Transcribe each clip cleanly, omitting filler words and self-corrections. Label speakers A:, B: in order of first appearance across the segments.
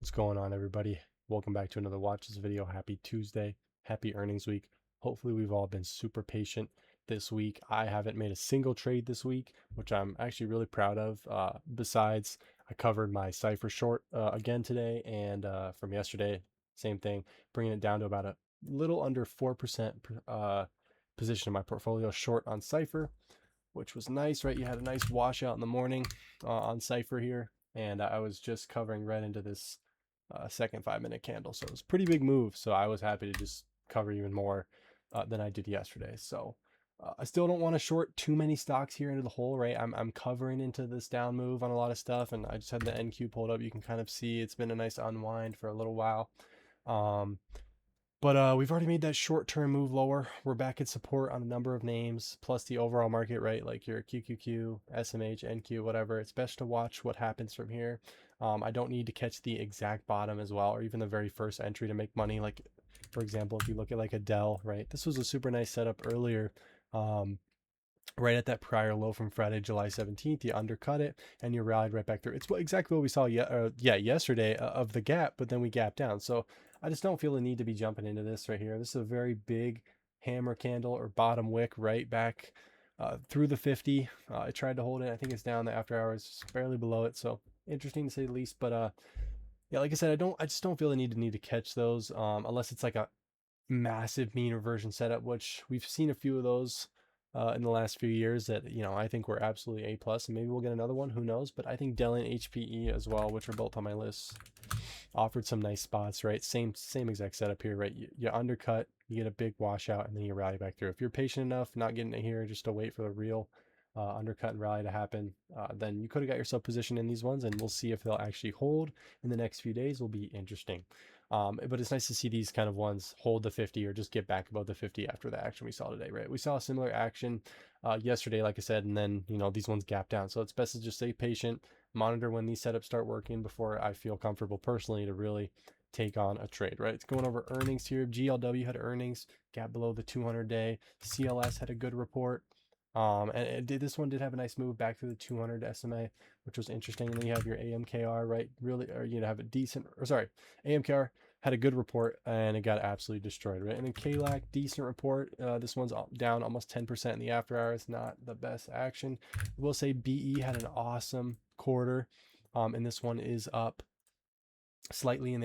A: What's going on, everybody? Welcome back to another Watch This video. Happy Tuesday. Happy earnings week. Hopefully, we've all been super patient this week. I haven't made a single trade this week, which I'm actually really proud of. Besides, I covered my Cypher short again today, and from yesterday, same thing, bringing it down to about a little under 4% position in my portfolio short on Cypher, which was nice, right? You had a nice washout in the morning on Cypher here, and I was just covering right into this second 5 minute candle. So it was a pretty big move. So I was happy to just cover even more than I did yesterday. So I still don't want to short too many stocks here into the hole, right? I'm covering into this down move on a lot of stuff, and I just had the NQ pulled up. You can kind of see it's been a nice unwind for a little while. Um, but we've already made that short-term move lower. We're back at support on a number of names, plus the overall market, right? Like your QQQ, SMH, NQ, whatever. It's best to watch what happens from here. I don't need to catch the exact bottom as well, or even the very first entry to make money. Like, for example, if you look at like a Dell, right? This was a super nice setup earlier. Um, right at that prior low from Friday, July 17th, you undercut it and you rallied right back through. It's exactly what we saw yesterday of the gap, but then we gapped down. So I just don't feel the need to be jumping into this right here. This is a very big hammer candle or bottom wick right back through the 50. I tried to hold it. I think it's down the after hours, just barely below it. So interesting to say the least. But yeah, like I said, I just don't feel the need to catch those unless it's like a massive mean reversion setup, which we've seen a few of those in the last few years that, I think were absolutely A plus, and maybe we'll get another one, who knows. But I think Dell and HPE as well, which are both on my list, offered some nice spots, right? Same exact setup here, right? You undercut, you get a big washout, and then you rally back through. If you're patient enough, not getting it here just to wait for the real undercut and rally to happen, then you could have got yourself positioned in these ones, and we'll see if they'll actually hold in the next few days. Will be interesting. But it's nice to see these kind of ones hold the 50 or just get back above the 50 after the action we saw today, right? We saw a similar action yesterday, like I said, and then, these ones gap down. So it's best to just stay patient, monitor when these setups start working before I feel comfortable personally to really take on a trade, right? It's going over earnings here. GLW had earnings, gap below the 200-day. CLS had a good report. This one did have a nice move back to the 200 SMA, which was interesting. And then you have your AMKR, right? Really, or have a decent, or sorry, AMKR had a good report and it got absolutely destroyed, right? And then KLAC, decent report. This one's down almost 10% in the after hours, not the best action. I will say BE had an awesome quarter, and this one is up slightly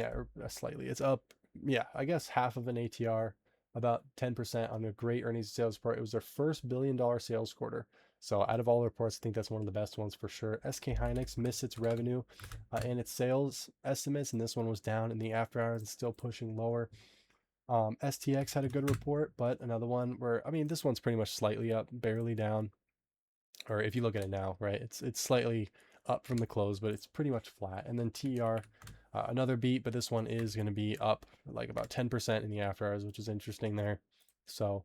A: slightly. It's up, yeah, I guess half of an ATR, about 10% on a great earnings sales report. It was their first $1 billion sales quarter. So out of all the reports, I think that's one of the best ones for sure. SK Hynix missed its revenue and its sales estimates, and this one was down in the after hours and still pushing lower. STX had a good report, but another one where, I mean, this one's pretty much slightly up, barely down. Or if you look at it now, right, it's slightly up from the close, but it's pretty much flat. And then TR, another beat, but this one is going to be up like about 10% in the after hours, which is interesting there. So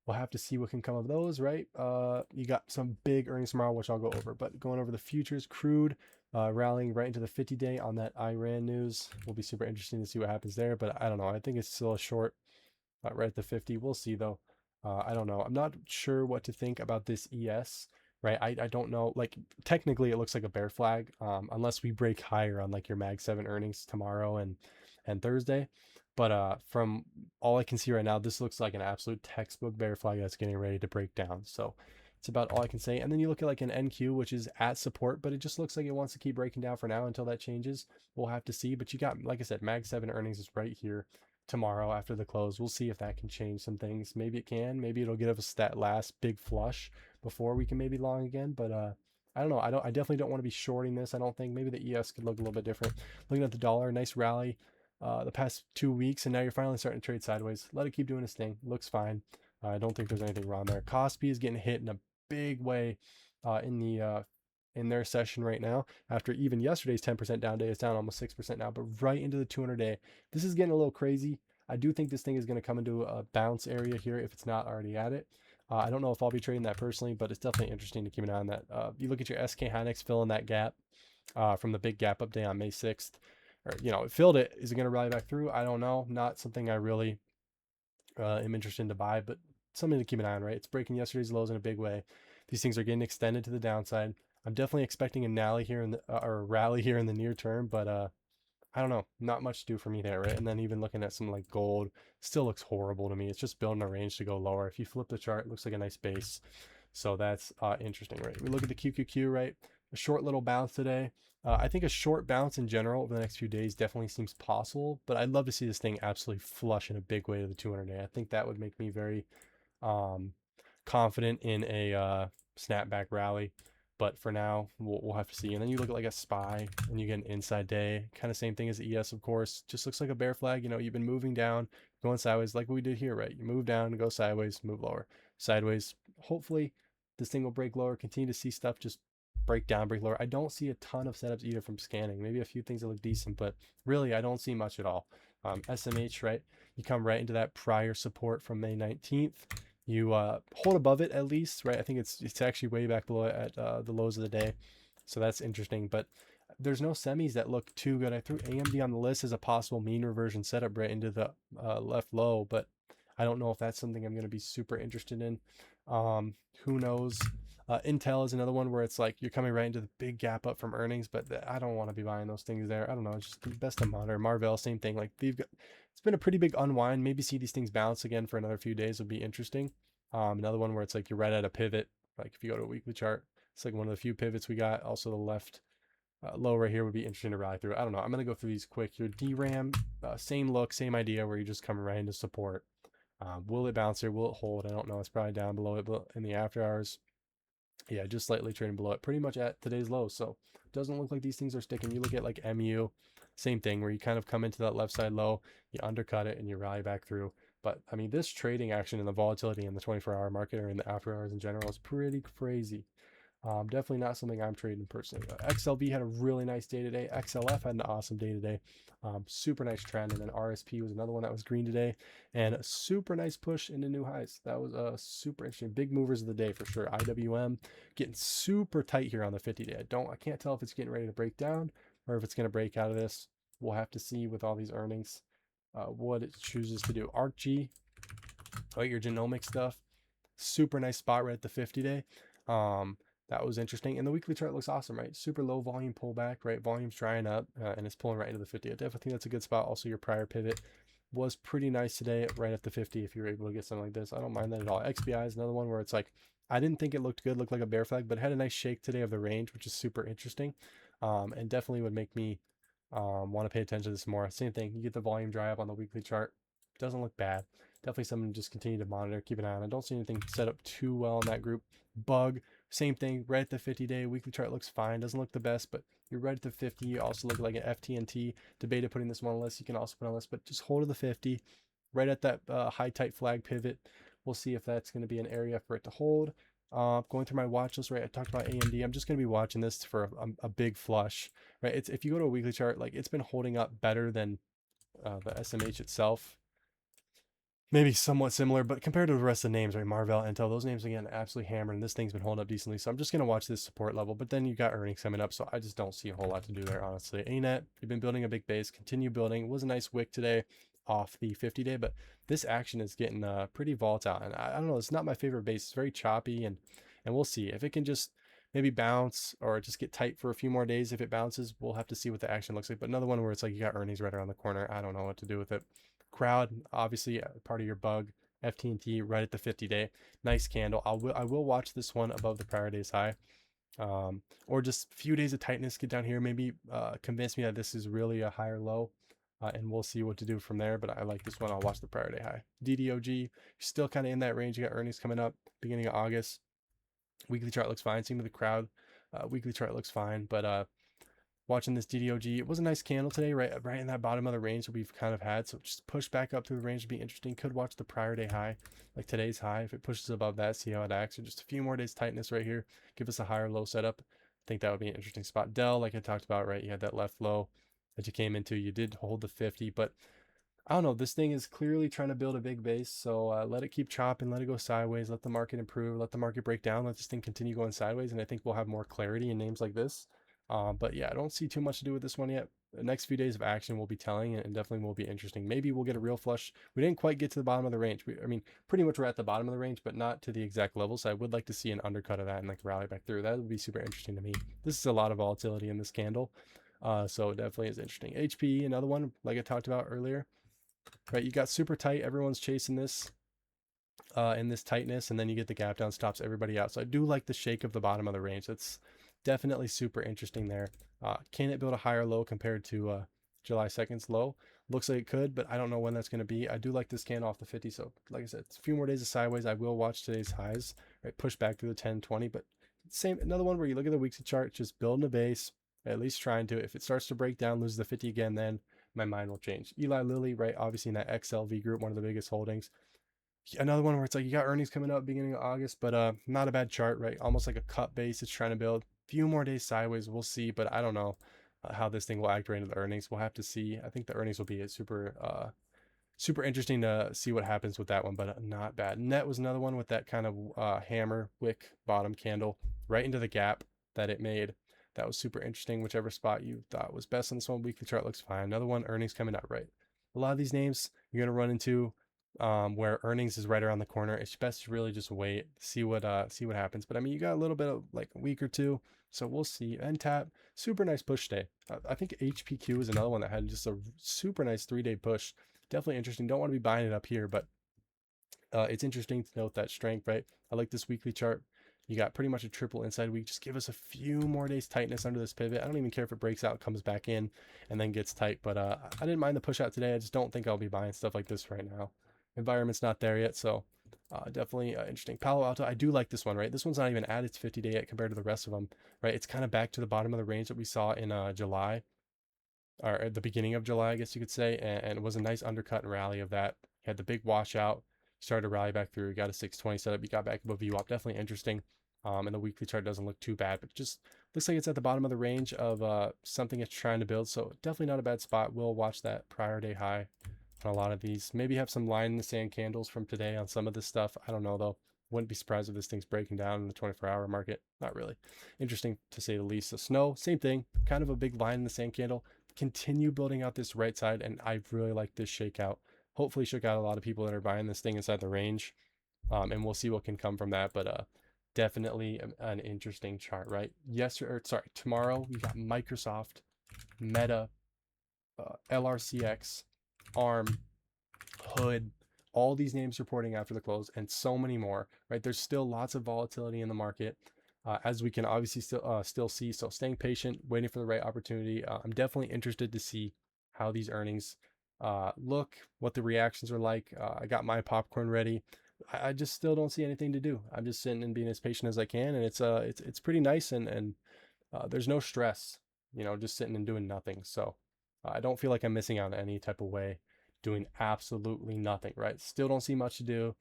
A: we'll have to see what can come of those, right? You got some big earnings tomorrow, which I'll go over. But going over the futures, crude rallying right into the 50-day on that Iran news will be super interesting to see what happens there. But I don't know. I think it's still a short right at the 50. We'll see though. I don't know. I'm not sure what to think about this ES. Right, I don't know. Like technically, it looks like a bear flag, unless we break higher on like your Mag 7 earnings tomorrow and Thursday. But from all I can see right now, this looks like an absolute textbook bear flag that's getting ready to break down. So it's about all I can say. And then you look at like an NQ, which is at support, but it just looks like it wants to keep breaking down for now until that changes. We'll have to see. But you got, like I said, Mag 7 earnings is right here tomorrow after the close. We'll see if that can change some things. Maybe it can. Maybe it'll give us that last big flush before we can maybe long again. But I don't know. I definitely don't want to be shorting this. I don't think. Maybe the ES could look a little bit different. Looking at the dollar, nice rally the past 2 weeks, and now you're finally starting to trade sideways. Let it keep doing its thing. Looks fine. I don't think there's anything wrong there. Kospi is getting hit in a big way in their session right now. After even yesterday's 10% down day, it's down almost 6% now, but right into the 200-day. This is getting a little crazy. I do think this thing is going to come into a bounce area here if it's not already at it. I don't know if I'll be trading that personally, but it's definitely interesting to keep an eye on that. You look at your SK Hynix filling that gap from the big gap up day on May 6th, or, it filled it. Is it going to rally back through? I don't know. Not something I really am interested in to buy, but something to keep an eye on, right? It's breaking yesterday's lows in a big way. These things are getting extended to the downside. I'm definitely expecting a rally here in the or a rally here in the near term, but I don't know, not much to do for me there, right? And then even looking at some like gold, still looks horrible to me. It's just building a range to go lower. If you flip the chart, it looks like a nice base. So that's interesting, right? We look at the QQQ, right? A short little bounce today. I think a short bounce in general over the next few days definitely seems possible, but I'd love to see this thing absolutely flush in a big way to the 200-day. I think that would make me very um, confident in a snapback rally. But for now, we'll have to see. And then you look at like a SPY and you get an inside day. Kind of same thing as the ES, of course. Just looks like a bear flag. You know, you've been moving down, going sideways like we did here, right? You move down, go sideways, move lower, sideways. Hopefully, this thing will break lower. Continue to see stuff just break down, break lower. I don't see a ton of setups either from scanning. Maybe a few things that look decent, but really, I don't see much at all. SMH, right? You come right into that prior support from May 19th. You hold above it at least, right? I think it's actually way back below it at the lows of the day, so that's interesting. But there's no semis that look too good. I threw AMD on the list as a possible mean reversion setup right into the left low, but I don't know if that's something I'm going to be super interested in. Who knows? Intel is another one where it's like you're coming right into the big gap up from earnings, but I don't want to be buying those things there. I don't know. It's just best to monitor. Marvell, same thing. Like it's been a pretty big unwind. Maybe see these things bounce again for another few days would be interesting. Another one where it's like you're right at a pivot. Like if you go to a weekly chart, it's like one of the few pivots we got. Also the left low right here would be interesting to rally through. I don't know. I'm going to go through these quick. Your DRAM, same look, same idea where you're just coming right into support. Will it bounce here? Will it hold? I don't know. It's probably down below it, but in the after hours, yeah, just slightly trading below it, pretty much at today's low. So it doesn't look like these things are sticking. You look at like MU, same thing where you kind of come into that left side low, you undercut it and you rally back through. But I mean, this trading action and the volatility in the 24-hour market or in the after hours in general is pretty crazy. Definitely not something I'm trading personally. XLV had a really nice day today. XLF had an awesome day today. Super nice trend. And then RSP was another one that was green today. And a super nice push into new highs. That was super interesting. Big movers of the day for sure. IWM getting super tight here on the 50-day. I can't tell if it's getting ready to break down or if it's going to break out of this. We'll have to see with all these earnings what it chooses to do. ARKG, right, your genomic stuff. Super nice spot right at the 50-day. That was interesting. And the weekly chart looks awesome, right? Super low volume pullback, right? Volume's drying up and it's pulling right into the 50. I definitely think that's a good spot. Also, your prior pivot was pretty nice today, right at the 50. If you were able to get something like this, I don't mind that at all. XBI is another one where it's like, I didn't think it looked good, looked like a bear flag, but it had a nice shake today of the range, which is super interesting. And definitely would make me want to pay attention to this more. Same thing, you get the volume dry up on the weekly chart. Doesn't look bad. Definitely something to just continue to monitor, keep an eye on. I don't see anything set up too well in that group. Bug, same thing, right at the 50-day. Weekly chart looks fine. Doesn't look the best, but you're right at the 50. You also look like an FTNT. Debated putting this one on the list. You can also put on the list, but just hold to the 50. Right at that high tight flag pivot. We'll see if that's going to be an area for it to hold. Going through my watch list, right? I talked about AMD. I'm just going to be watching this for a big flush, right? It's if you go to a weekly chart, like it's been holding up better than the SMH itself. Maybe somewhat similar, but compared to the rest of the names, right? Marvell, Intel, those names again absolutely hammered, and this thing's been holding up decently. So I'm just gonna watch this support level. But then you got earnings coming up, so I just don't see a whole lot to do there, honestly. ANET, you've been building a big base, continue building. It was a nice wick today off the 50-day, but this action is getting pretty volatile, and I don't know. It's not my favorite base. It's very choppy, and we'll see if it can just maybe bounce or just get tight for a few more days. If it bounces, we'll have to see what the action looks like. But another one where it's like you got earnings right around the corner. I don't know what to do with it. Crowd, obviously part of your bug. FTNT right at the 50-day. Nice candle. I will watch this one above the prior day's high. Or just a few days of tightness, get down here, maybe convince me that this is really a higher low. And we'll see what to do from there. But I like this one. I'll watch the prior day high. DDOG, you're still kind of in that range. You got earnings coming up beginning of August. Weekly chart looks fine. Same to the crowd. Weekly chart looks fine. But watching this DDOG, it was a nice candle today, right in that bottom of the range that we've kind of had. So just push back up through the range would be interesting. Could watch the prior day high, like today's high. If it pushes above that, see how it acts. Or just a few more days tightness right here. Give us a higher low setup. I think that would be an interesting spot. Dell, like I talked about, right? You had that left low that you came into. You did hold the 50, but I don't know. This thing is clearly trying to build a big base. So let it keep chopping, let it go sideways, let the market improve, let the market break down, let this thing continue going sideways. And I think we'll have more clarity in names like this. But yeah, I don't see too much to do with this one yet. The next few days of action will be telling, and definitely will be interesting. Maybe we'll get a real flush. We didn't quite get to the bottom of the range. I mean, pretty much we're at the bottom of the range, but not to the exact level. So I would like to see an undercut of that and like rally back through. That would be super interesting to me. This is a lot of volatility in this candle. So it definitely is interesting. HPE, another one, like I talked about earlier, right? You got super tight. Everyone's chasing this in this tightness, and then you get the gap down, stops everybody out. So I do like the shake of the bottom of the range. That's definitely super interesting there. Can it build a higher low compared to July 2nd's low? Looks like it could, but I don't know when that's going to be. I do like this can off the 50. So like I said, it's a few more days of sideways. I will watch today's highs, right? Push back through the 10, 20, but same, another one where you look at the weekly chart, just building a base, at least trying to. If it starts to break down, loses the 50 again, then my mind will change. Eli Lilly, right? Obviously in that XLV group, one of the biggest holdings. Another one where it's like you got earnings coming up beginning of August, but not a bad chart, right? Almost like a cut base it's trying to build. Few more days sideways, we'll see, but I don't know how this thing will act right into the earnings. We'll have to see. I think the earnings will be super interesting to see what happens with that one, but not bad. Net was another one with that kind of hammer wick bottom candle right into the gap that it made. That was super interesting. Whichever spot you thought was best on this one, weekly chart looks fine. Another one, earnings coming out right. A lot of these names you're gonna run into where earnings is right around the corner. It's best to really just wait, see what happens. But I mean, you got a little bit of like a week or two, so we'll see. NTAP, super nice push day. I think HPQ is another one that had just a super nice 3-day push. Definitely interesting. Don't want to be buying it up here, but it's interesting to note that strength, right? I like this weekly chart. You got pretty much a triple inside week. Just give us a few more days tightness under this pivot. I don't even care if it breaks out, comes back in, and then gets tight. But I didn't mind the push out today. I just don't think I'll be buying stuff like this right now. Environment's not there yet, so definitely interesting. Palo Alto, I do like this one, right? This one's not even at its 50-day yet compared to the rest of them, right? It's kind of back to the bottom of the range that we saw in July, or at the beginning of July, I guess you could say, and it was a nice undercut and rally of that. You had the big washout, started to rally back through, got a 620 setup, you got back above VWAP, definitely interesting. And the weekly chart doesn't look too bad, but just looks like it's at the bottom of the range of something it's trying to build, so definitely not a bad spot. We'll watch that prior day high on a lot of these. Maybe have some line in the sand candles from today on some of this stuff. I don't know though. Wouldn't be surprised if this thing's breaking down in the 24-hour market. Not really. Interesting to say the least. So snow, same thing. Kind of a big line in the sand candle. Continue building out this right side, and I really like this shakeout. Hopefully shook out a lot of people that are buying this thing inside the range. And we'll see what can come from that. But definitely an interesting chart, right? Tomorrow we got Microsoft, Meta, LRCX, ARM, Hood, all these names reporting after the close, and so many more, right? There's still lots of volatility in the market, as we can obviously still see. So staying patient, waiting for the right opportunity. I'm definitely interested to see how these earnings look, what the reactions are like. I got my popcorn ready. I just still don't see anything to do. I'm just sitting and being as patient as I can, and it's pretty nice, and there's no stress, just sitting and doing nothing. So I don't feel like I'm missing out in any type of way, doing absolutely nothing, right? Still don't see much to do.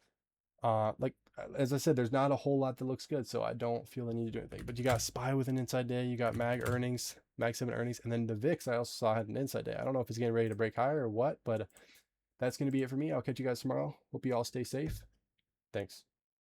A: As I said, there's not a whole lot that looks good, so I don't feel the need to do anything. But you got SPY with an inside day, you got Mag 7 earnings, and then the VIX I also saw had an inside day. I don't know if it's getting ready to break higher or what, but that's going to be it for me. I'll catch you guys tomorrow. Hope you all stay safe. Thanks.